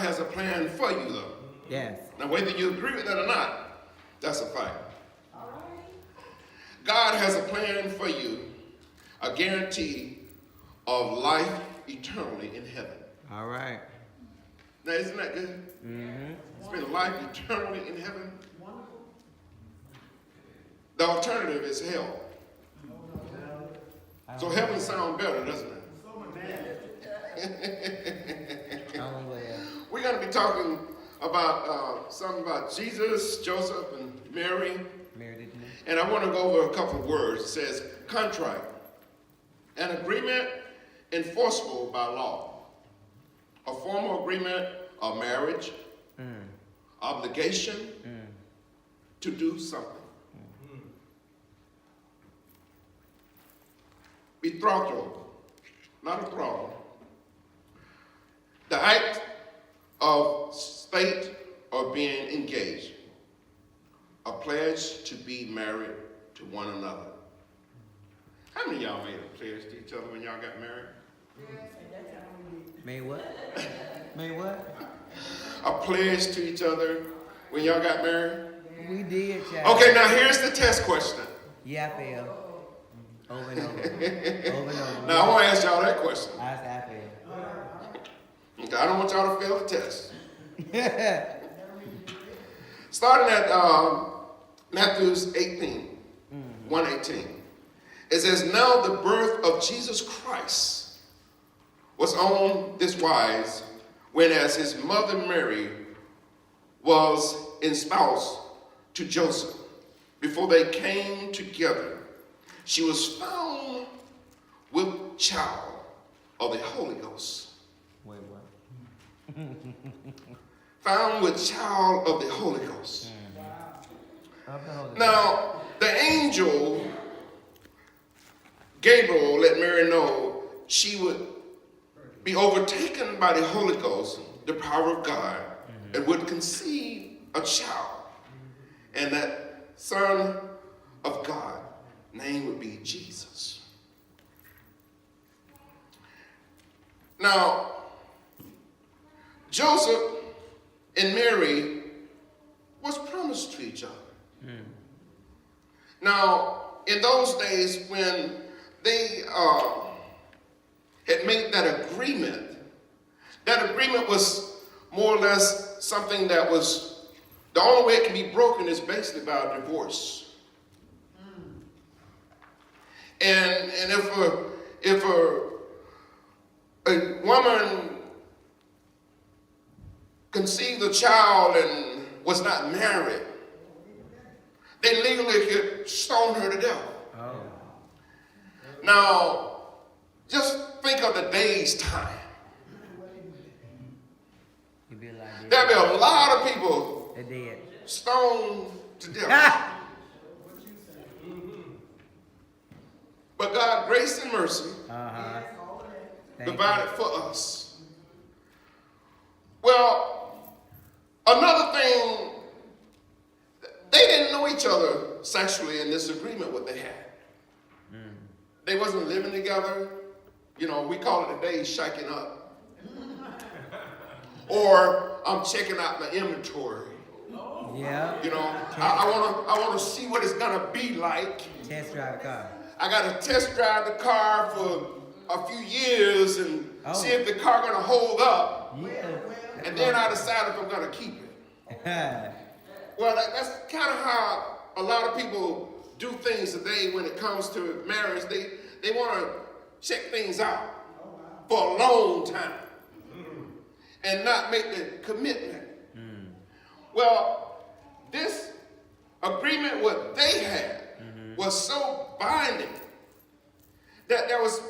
God has a plan for you, though. Yes. Now, whether you agree with that or not, that's a fact. God has a plan for you, a guarantee of life eternally in heaven. All right. Now, isn't that good? Mm-hmm. Spend a life eternally in heaven. The alternative is hell. So heaven sounds better, doesn't it? We're going to be talking about something about Jesus, Joseph, and Mary. And I want to go over a couple of words. It says contract, an agreement enforceable by law, a formal agreement of marriage, obligation to do something. Betrothal, not a throttle. The act of state or being engaged, a pledge to be married to one another. How many of y'all made a pledge to each other when y'all got married? Made what? Made what? A pledge to each other when y'all got married? We did, child. Okay, now here's the test question. Yeah, I failed. Over and over. Over and over. Now I want to ask y'all that question. I failed. Okay, I don't want y'all to fail the test. Starting at Matthew 18, 1:18. It says, now the birth of Jesus Christ was on this wise, when as his mother Mary was espoused to Joseph. Before they came together, she was found with child of the Holy Ghost. Wait, what? Found with child of the Holy Ghost. Of the Holy Ghost. Now, the angel Gabriel let Mary know she would be overtaken by the Holy Ghost, the power of God, and would conceive a child. And that Son of God, name would be Jesus. Now, Joseph and Mary was promised to each other. Now, in those days when they had made that agreement was more or less something that was, the only way it can be broken is basically by a divorce. And if a woman conceived a child and was not married, they legally could stone her to death. Oh. Now, just think of the day's time. You be like There'll be a lot of people they're dead. stoned to death. But God, grace and mercy, provided for us. Well, another thing, they didn't know each other sexually in this agreement what they had. They wasn't living together. You know, we call it today shaking up. Or I'm checking out my inventory. Yeah. You know, I want to see what it's gonna be like. Test drive the car. I got to test drive the car for a few years and see if the car gonna hold up. Yeah. And then I decide if I'm gonna keep it. Well, that's kind of how a lot of people do things today when it comes to marriage. They want to check things out for a long time and not make the commitment. Well, this agreement what they had was so binding that there was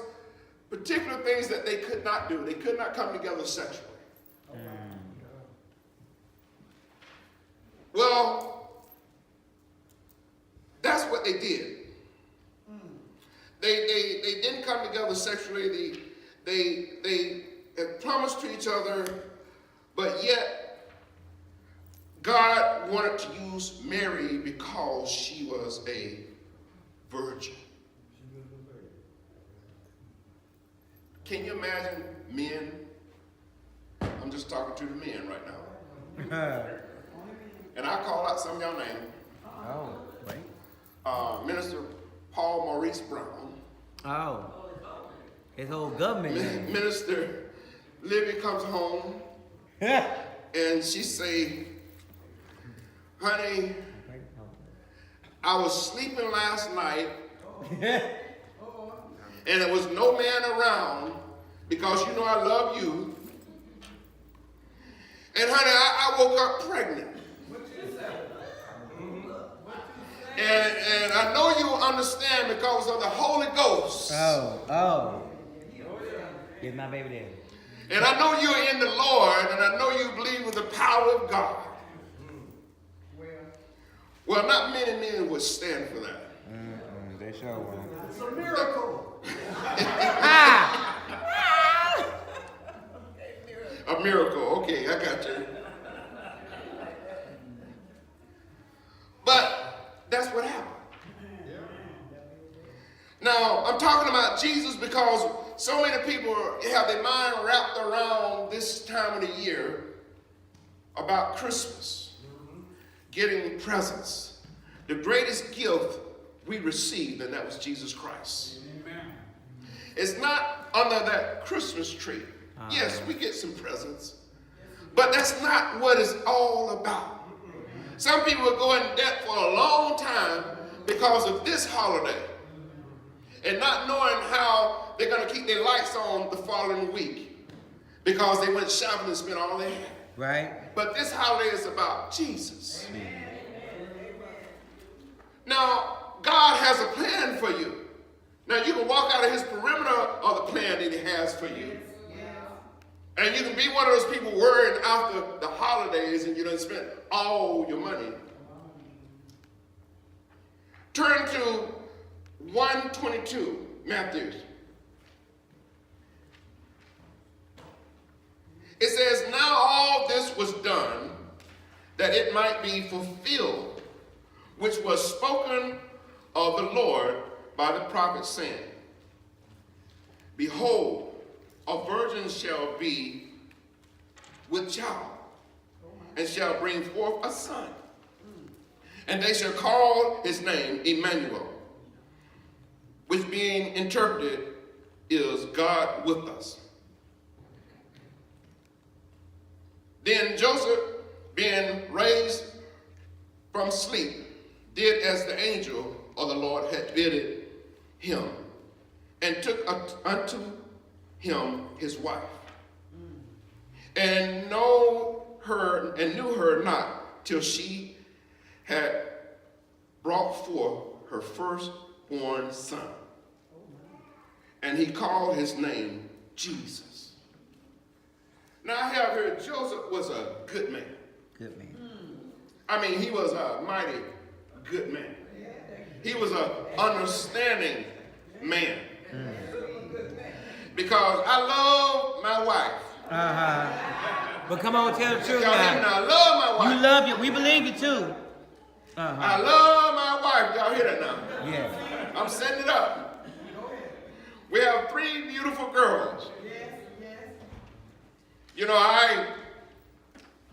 particular things that they could not do. They could not come together sexually. Well, that's what they did. They didn't come together sexually. They had promised to each other, but yet God wanted to use Mary because she was a virgin. Can you imagine men I'm just talking to the men right now. And I call out some of y'all names. Oh, wait. Minister Paul Maurice Brown. Oh. His whole government name. Minister Libby comes home and she say, honey, I was sleeping last night and there was no man around because you know I love you. And honey, I woke up pregnant. And I know you understand because of the Holy Ghost. Oh. Get my baby there. And I know you're in the Lord, and I know you believe with the power of God. Well, not many men would stand for that. They sure won't. It's a miracle. A miracle. Okay, I got you. But that's what happened. Now, I'm talking about Jesus because so many people have their mind wrapped around this time of the year about Christmas, getting presents. The greatest gift we received, and that was Jesus Christ. Amen. It's not under that Christmas tree. Yes, we get some presents, but that's not what it's all about. Some people will go in debt for a long time because of this holiday and not knowing how they're going to keep their lights on the following week because they went shopping and spent all they had. Right. But this holiday is about Jesus. Now, God has a plan for you. Now, you can walk out of his perimeter of the plan that he has for you. And you can be one of those people worrying after the holidays and you done spent all your money. Turn to 122, Matthew. It says, now all this was done that it might be fulfilled, which was spoken of the Lord by the prophet saying, behold, a virgin shall be with child, and shall bring forth a son, and they shall call his name Emmanuel, which being interpreted is God with us. Then Joseph, being raised from sleep, did as the angel of the Lord had bidden him, and took unto him his wife, and knew her not till she had brought forth her firstborn son, and he called his name Jesus. Now I have heard Joseph was a good man. Good man. I mean, he was a mighty good man. He was an understanding man. Because I love my wife. But come on, tell the truth Y'all hear me now. now? I love my wife. You love you. We believe you too. I love my wife. Y'all hear that now? Yeah. I'm setting it up. We have 3 beautiful girls. You know, I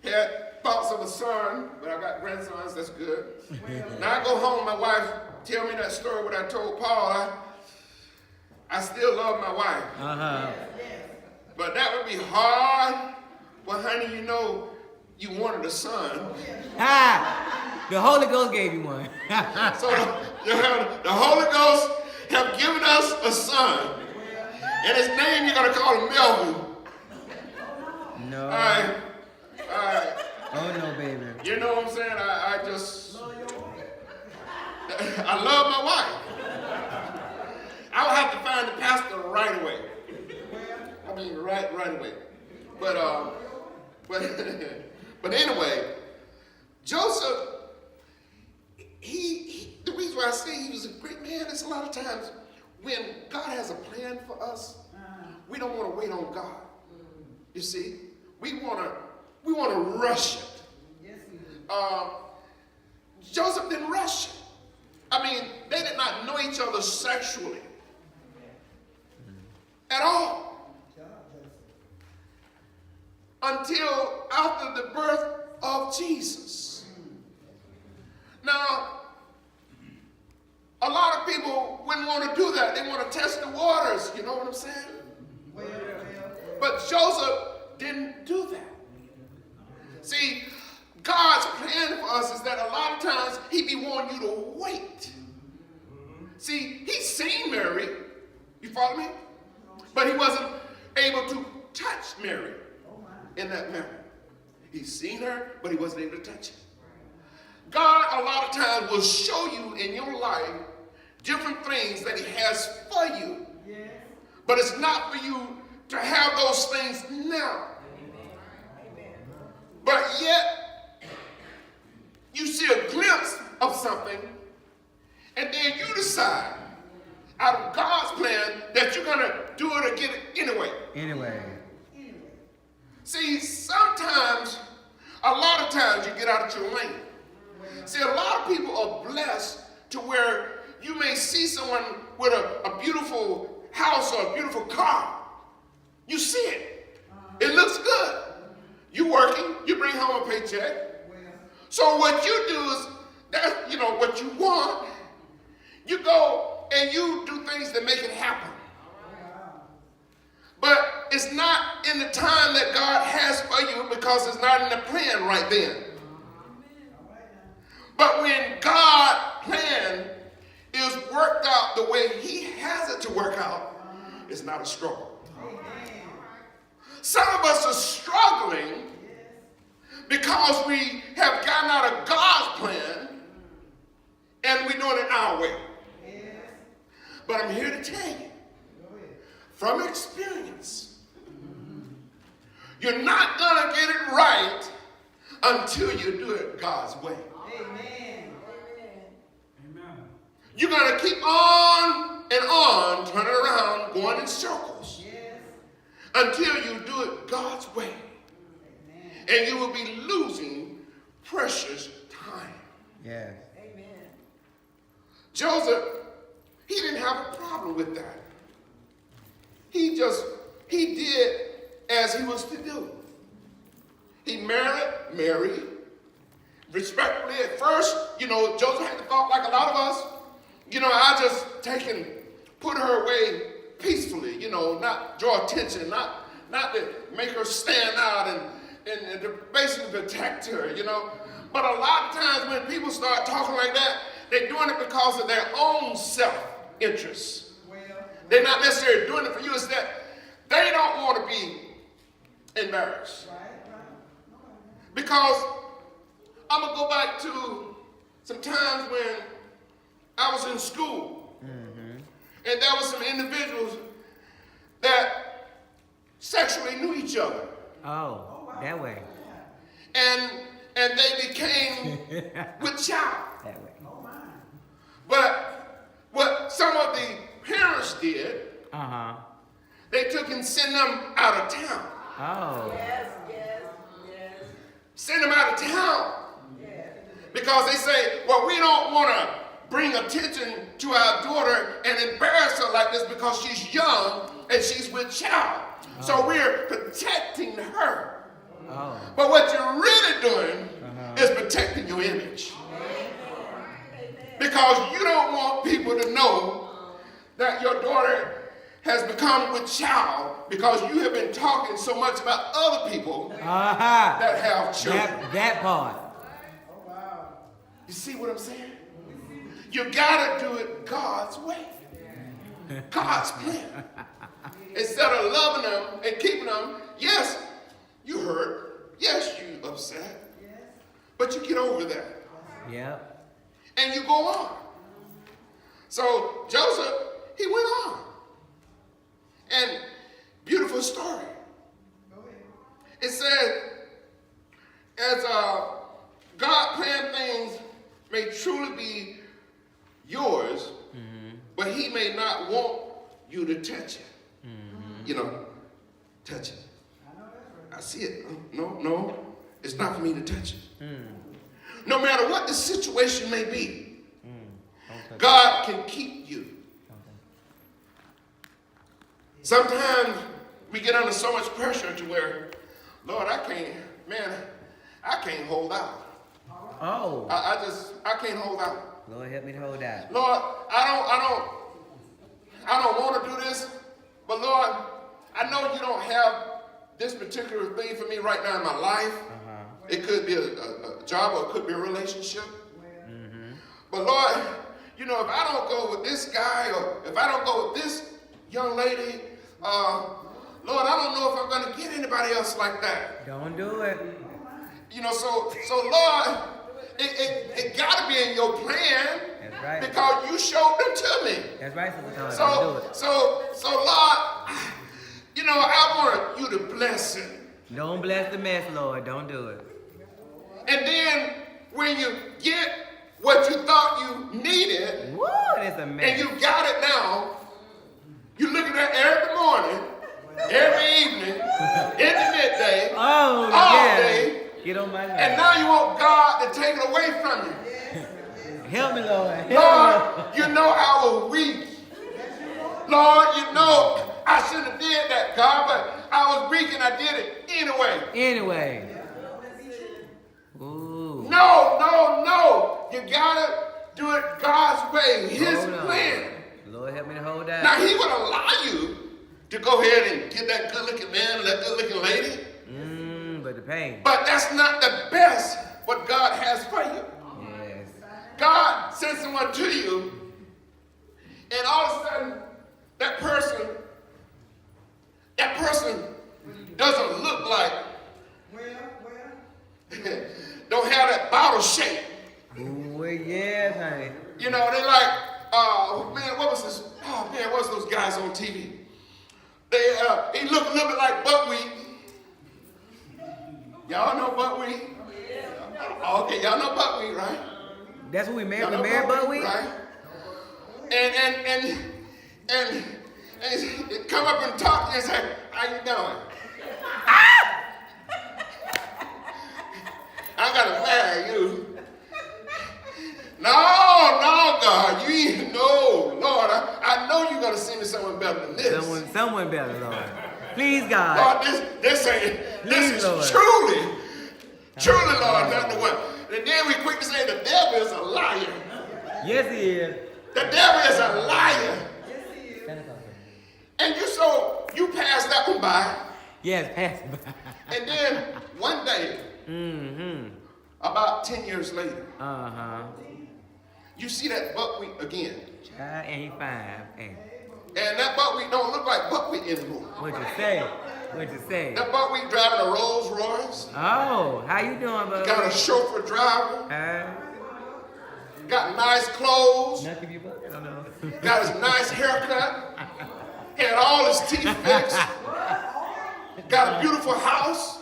had thoughts of a son, but I got grandsons. That's good. Now I go home, my wife tell me that story what I told Paul. I still love my wife. But that would be hard. Well, honey, you know you wanted a son. The Holy Ghost gave you one. So the Holy Ghost have given us a son. And his name, you're going to call him Melvin. No. All right. Oh, no, baby. You know what I'm saying? I love my wife. I would have to find the pastor right away. I mean, right away. But anyway, Joseph, the reason why I say he was a great man is a lot of times when God has a plan for us, we don't want to wait on God. You see, we want to rush it. Joseph didn't rush it. I mean, they did not know each other sexually at all. until after the birth of Jesus. Now, a lot of people wouldn't want to do that. They want to test the waters, you know what I'm saying? But Joseph didn't do that. See, God's plan for us is that a lot of times he be wanting you to wait. See, he's seen Mary, you follow me? But he wasn't able to touch Mary in that manner. He's seen her, but he wasn't able to touch her. God a lot of times will show you in your life different things that he has for you. But it's not for you to have those things now. But yet, you see a glimpse of something, and then you decide, out of God's plan, that you're going to do it or get it anyway. Anyway. See, sometimes, a lot of times, you get out of your lane. See, a lot of people are blessed to where you may see someone with a beautiful house or a beautiful car. You see it. It looks good. You working, you bring home a paycheck. So what you do is, that's, what you want. You go and you do things that make it happen. But it's not in the time that God has for you because it's not in the plan right then. But when God's plan is worked out the way he has it to work out, it's not a struggle. Some of us are struggling because we have gotten out of God's plan and we're doing it our way. But I'm here to tell you, from experience, you're not going to get it right until you do it God's way. You're going to keep on and on, turning around, going in circles, until you do it God's way. And you will be losing precious time. Yes. Joseph, he didn't have a problem with that. He did as he was to do. He married Mary. Respectfully, at first, Joseph had the thought like a lot of us, I just take and put her away peacefully, not draw attention, not to make her stand out and to basically protect her, But a lot of times when people start talking like that, they're doing it because of their own self-interest. They're not necessarily doing it for you. It's that they don't want to be embarrassed. Because I'm going to go back to some times when I was in school. And there were some individuals that sexually knew each other. Oh, that way. And they became with child. That way. But what some of the parents did, they took and sent them out of town. Oh. Send them out of town. Because they say, well, we don't want to bring attention to our daughter and embarrass her like this because she's young and she's with child. So we're protecting her. But what you're really doing is protecting your image. Because you don't want people to know that your daughter has become with child because you have been talking so much about other people that have children. That part. You see what I'm saying? You gotta do it God's way. God's plan. Instead of loving them and keeping them, yes, you hurt. Yes, you upset. But you get over that. Yep. And you go on. So Joseph, he went on. And beautiful story. It said, as God planned things may truly be yours, but he may not want you to touch it. Touch it. I see it. No, it's not for me to touch it. No matter what the situation may be, God can keep you. Sometimes we get under so much pressure to where Lord, I can't hold out. Oh. I can't hold out. Lord, help me to hold out. Lord, I don't want to do this, but Lord, I know you don't have this particular thing for me right now in my life. It could be a job or it could be a relationship. But Lord, you know, if I don't go with this guy or if I don't go with this young lady, Lord, I don't know if I'm going to get anybody else like that. Don't do it. You know, so Lord, it got to be in your plan. That's right. Because you showed them to me. That's right, Sister Tony. Don't do it. So Lord, you know, I want you to bless him. Don't bless the mess, Lord. Don't do it. And then when you get what you thought you needed, Woo, that's a mess. and you got it now, you look at that every morning, every evening, in the midday, Oh, all yeah. day, Get on my nerves. and now you want God to take it away from you. Help me, Lord. Help Lord, you know I was weak. Lord, you know I shouldn't have did that, God, but I was weak and I did it anyway. me. Anyway. Ooh. No. You gotta do it God's way, His Hold on. plan. Lord, help me to hold out. Now He would allow you to go ahead and get that good-looking man, that good-looking lady, But the pain. but that's not the best what God has for you. Yes. God sends someone to you, and all of a sudden, that person doesn't look like, don't have that bottle shape. Ooh, yes, honey. You know, they like, man, what was this? Oh man, what's those guys on TV? He looked a little bit like buckwheat. Y'all know buckwheat? Okay, y'all know buckwheat, right? That's what we married. Y'all We know married buckwheat, buckwheat? right? And he come up and talk and say, how you doing? I gotta marry you. No, God, you ain't, no, Lord, I know you're gonna send me someone better than this. Someone better, Lord. Please, God. Lord, this is Lord. truly, Lord, not the one. And then we quick to say the devil is a liar. Yes, he is. The devil is a liar. And you pass that one by, Yes, pass it by. and then one day, about 10 years later, you see that buckwheat again. Child, and he fine. Ain't. And that buckwheat don't look like buckwheat anymore. What you say? What you say? That buckwheat driving a Rolls Royce, Oh, how you doing, bud? got a chauffeur driver, Huh? got nice clothes, Nothing you but? I don't know. got his nice haircut, had all his teeth fixed, got a beautiful house,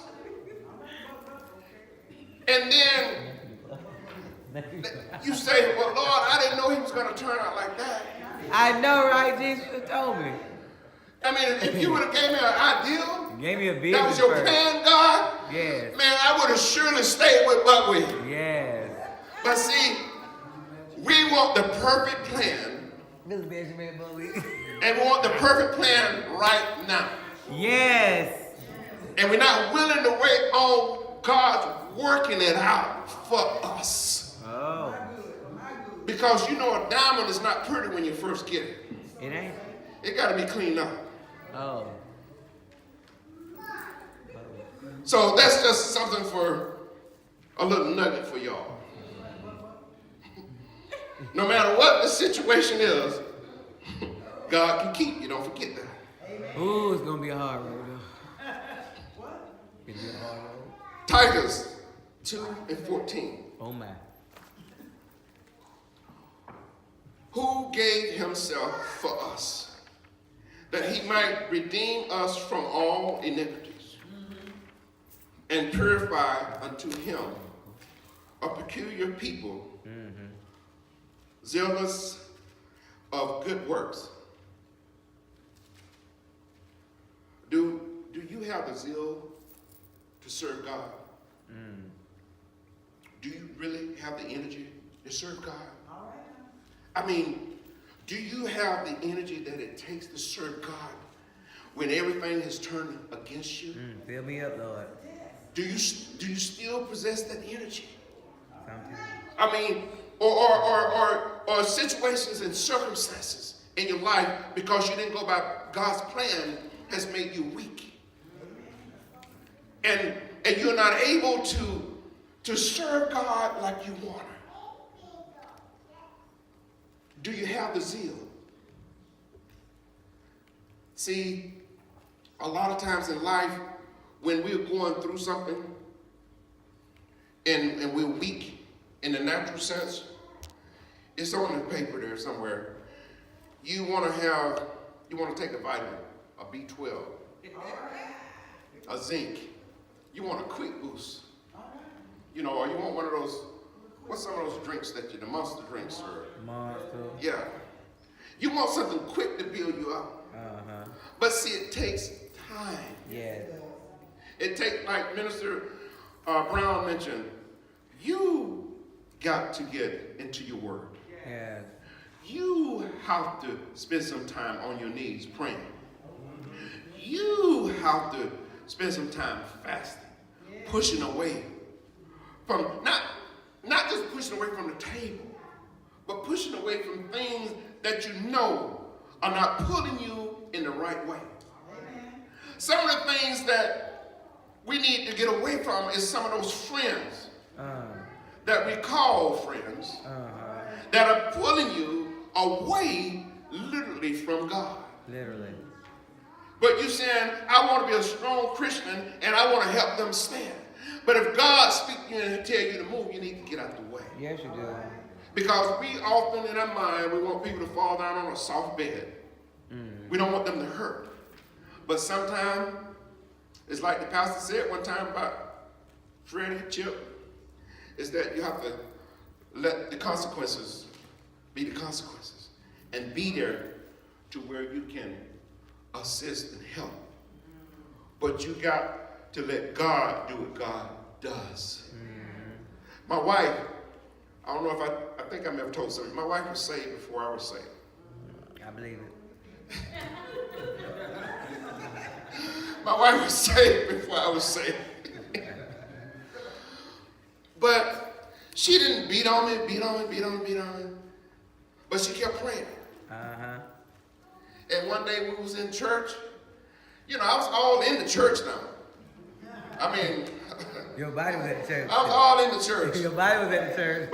and then you say, well, Lord, I didn't know he was going to turn out like that. I know, right? Jesus told me. I mean, if you would have gave me an ideal, You gave me a vision. that was your first. plan, God, Yes. man, I would have surely stayed with buckwheat. Yes. But see, we want the perfect plan, This Benjamin Bowie. and we want the perfect plan right now. Yes. And we're not willing to wait on God working it out for us. Oh. Because you know a diamond is not pretty when you first get it. It ain't. It got to be cleaned up. Oh. So that's just something for a little nugget for y'all. No matter what the situation is, God can keep you. Don't forget that. Ooh, it's gonna be a hard road. Though. It's gonna be a hard road. Titus 2:14. Oh my. Who gave himself for us, that he might redeem us from all iniquities, and purify unto him a peculiar people, zealous of good works. Do you have the zeal to serve God? Do you really have the energy to serve God? I mean, do you have the energy that it takes to serve God when everything has turned against you? Fill me up, Lord. Do you still possess that energy? Sometimes. I mean, or situations and circumstances in your life because you didn't go by God's plan has made you weak. And you're not able to serve God like you want to. Do you have the zeal? See, a lot of times in life, when we're going through something and we're weak in the natural sense, it's on the paper there somewhere. You want to take a vitamin, a B12, a zinc. You want a quick boost. You know, or you want one of those, what's some of those drinks that the Monster drinks? Monster. Yeah. You want something quick to build you up. Uh-huh. But see, it takes time. Yes. It takes, like Minister Brown mentioned, you got to get into your word. Yes. You have to spend some time on your knees praying. You have to spend some time fasting, pushing away from, not just pushing away from the table, but pushing away from things that you know are not pulling you in the right way. Some of the things that we need to get away from is some of those friends that we call friends that are pulling you away literally from God. Literally. But you're saying, I want to be a strong Christian and I want to help them stand. But if God speaks to you and tell you to move, you need to get out the way. Yes, you do. Because we often in our mind, we want people to fall down on a soft bed. We don't want them to hurt. But sometimes, it's like the pastor said one time about Freddie Chip, is that you have to let the consequences be the consequences and be there to where you can assist and help. But you got to let God do what God does. My wife, I don't know if I think I may have told something. My wife was saved before I was saved. I believe it. My wife was saved before I was saved. But she didn't beat on me. But she kept praying. Uh-huh. And one day we was in church. You know, I was all in the church now. I mean, Your body was at the church. I was all in the church. Your body was at the church.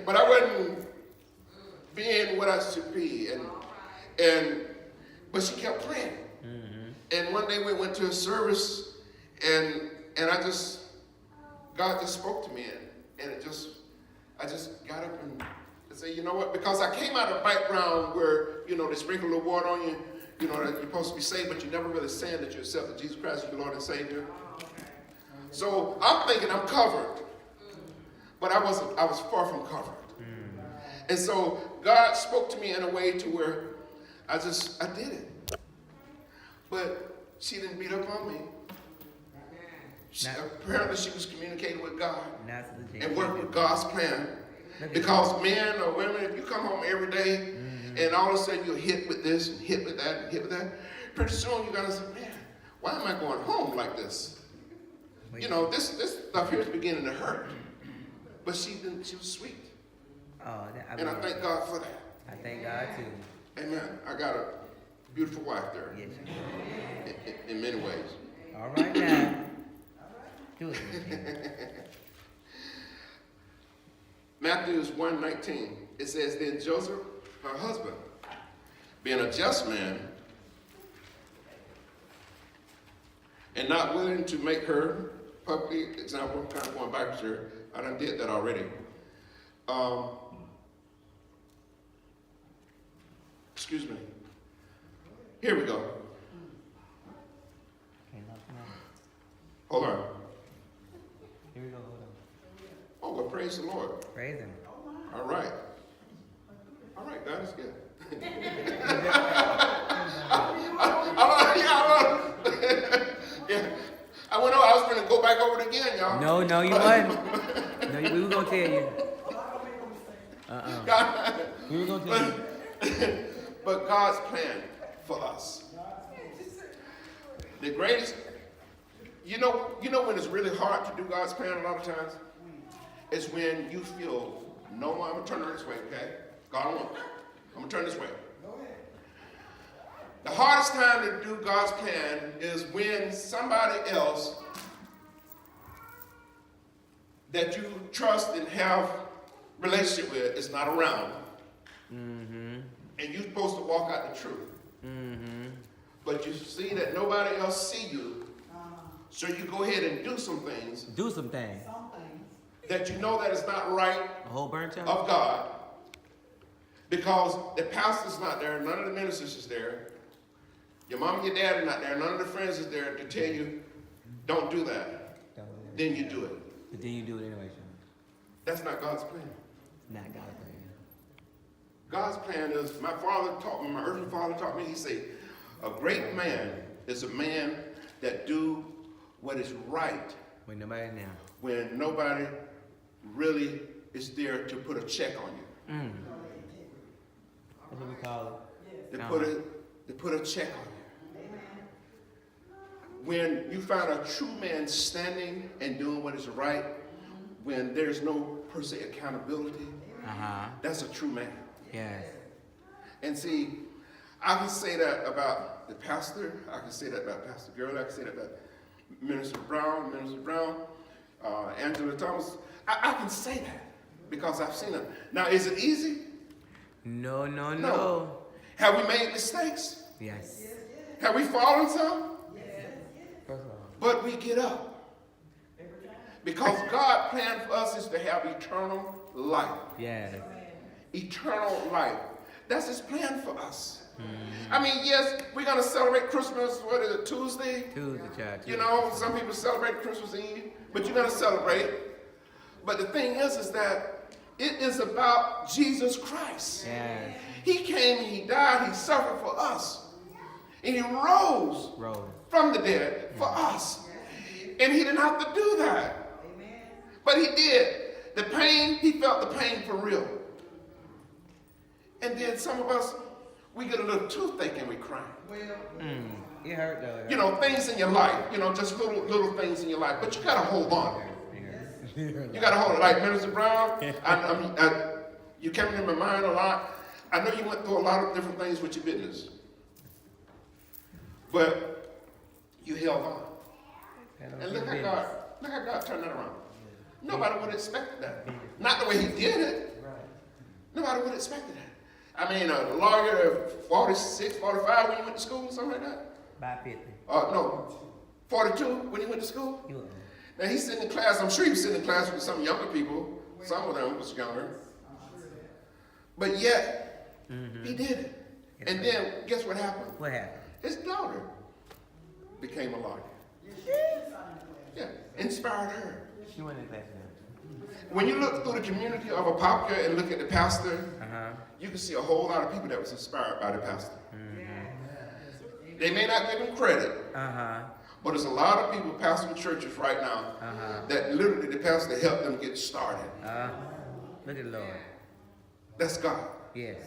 But I wasn't being what I should be. But she kept praying. And one day we went to a service and God just spoke to me and I just got up and said, you know what? Because I came out of a background where, you know, they sprinkle a little water on you, you know, that you're supposed to be saved, but you never really saying that you accepted Jesus Christ as your Lord and Savior. So I'm thinking I'm covered. But I was far from covered. And so God spoke to me in a way to where I did it. But she didn't beat up on me. Apparently she was communicating with God and working with God's plan. Because men or women, if you come home every day and all of a sudden you're hit with this and hit with that and hit with that, pretty soon you're going to say, man, why am I going home like this? You know, this stuff here is beginning to hurt. But she was sweet. Oh, and I thank God for that. I thank God too. Amen. I got a beautiful wife there. Yes, in many ways. all right now. Do it. Matthew 1:19. It says, then Joseph, her husband, being a just man, and not willing to make her publicly example, I'm kind of going back to her. I done did that already. Excuse me. Here we go. Hold on. Here we go. Oh, well, praise the Lord. Praise him. All right. All right, God is good. Yeah. I went over, I was going to go back over it again, y'all. No, you wasn't. No, we were going to tell you. We were going to tell you. But God's plan for us. The greatest You know when it's really hard to do God's plan a lot of times? It's when you feel, no, I'm going to turn this way, okay? God, I'm going to turn this way. The hardest time to do God's plan is when somebody else that you trust and have relationship with is not around. Mm-hmm. And you're supposed to walk out the truth. Mm-hmm. But you see that nobody else see you. So you go ahead and do some things. Do some things. That you know that it's not right A whole burnt out? of God. Because the pastor's not there, none of the ministers is there. Your mom and your dad are not there, none of the friends is there to tell you, don't do that. Then you do it. But then you do it anyway, Sean. That's not God's plan. Not God's plan. God's plan is, my father taught me, my earthly father taught me, he said, a great man is a man that do what is right When nobody's now. when nobody really is there to put a check on you. Mm. That's what we call it. To put a check on you. When you find a true man standing and doing what is right, when there's no per se accountability, that's a true man. Yes. And see, I can say that about the pastor, I can say that about Pastor Gurley, I can say that about Minister Brown, Angela Thomas. I can say that because I've seen it. Now, is it easy? No. Have we made mistakes? Yes. Have we fallen some? First of all. But we get up. Because God's plan for us is to have eternal life. Yes. Eternal life. That's his plan for us. I mean, yes, we're going to celebrate Christmas, what is it, Tuesday? Tuesday, child. You know, some people celebrate Christmas Eve, but you're going to celebrate. But the thing is that it is about Jesus Christ. Yes. He came, he died, he suffered for us. And he rose from the dead for us. And he didn't have to do that. But he did. The pain, he felt the pain for real. And then some of us, we get a little toothache and we cry. It hurt though. You know, things in your life, you know, just little things in your life. But you got to hold on. You got to hold it. Like Minister Brown, you came in my mind a lot. I know you went through a lot of different things with your business. But you held on. And look how God turned that around. Nobody would have expected that. Not the way he did it. Nobody would have expected that. I mean, a lawyer at 46, 45 when you went to school, something like that? By 50. No, 42 when he went to school? Now he's sitting in class, I'm sure he was sitting in class with some younger people. Some of them was younger. But yet, he did it. And then, guess what happened? What happened? His daughter became a lawyer. Yeah, inspired her. She went in class now. When you look through the community of Apopka and look at the pastor, you can see a whole lot of people that was inspired by the pastor. They may not give him credit, but there's a lot of people pastoring churches right now that literally the pastor helped them get started. Look at the Lord. That's God. Yes.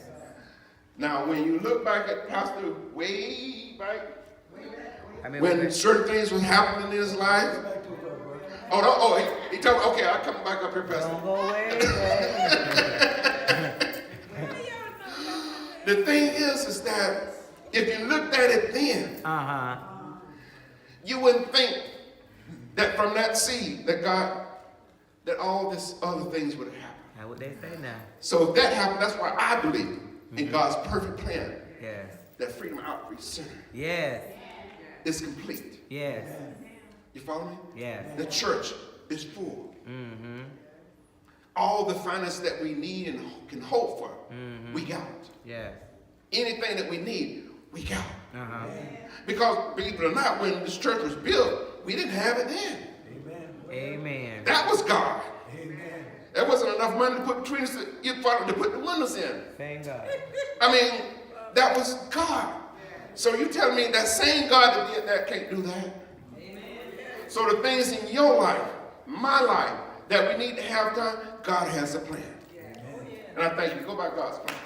Now, when you look back at Pastor way back, I mean, when certain things was happening in his life, he told me, okay, I'll come back up here, Pastor. Don't go away. The thing is that if you looked at it then, you wouldn't think that from that seed that all this other things would have happened. That's what they say now. So if that happened, that's why I believe in God's perfect plan. Yes. That Freedom Outreach Center is complete. Yes. You follow me? Yes. The church is full. All the finances that we need and can hope for, we got. Yes. Anything that we need, we got. Because, believe it or not, when this church was built, we didn't have it then. Amen. That was God. Amen. There wasn't enough money to put between us to put the windows in. Thank God. I mean, that was God. So you telling me that same God that did that can't do that? Amen. So the things in your life, my life, that we need to have done, God has a plan. And I thank you. Go by God's plan.